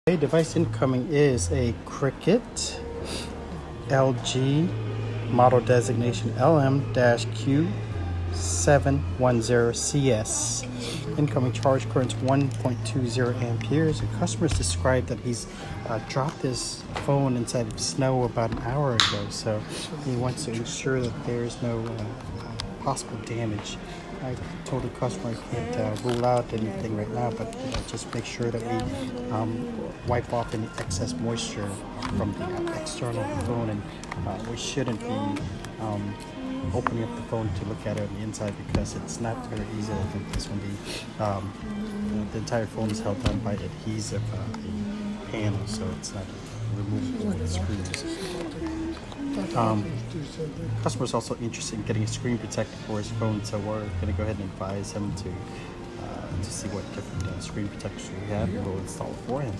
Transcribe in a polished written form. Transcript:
Okay, device incoming is a Cricket LG model designation LM-Q710CS. Incoming charge current 1.20 amperes. The customer's described that he's dropped his phone inside of snow about an hour ago, so he wants to ensure that there's no possible damage. I told the customer I can't rule out anything right now, but just make sure that we wipe off any excess moisture from the external of the phone, and we shouldn't be opening up the phone to look at it on the inside because it's not very easy to open this one. The entire phone is held down by adhesive panel, so it's not removable with screws. Customer is also interested in getting a screen protector for his phone, so we're going to go ahead and advise him to see what different screen protectors we have, and we'll install it for him.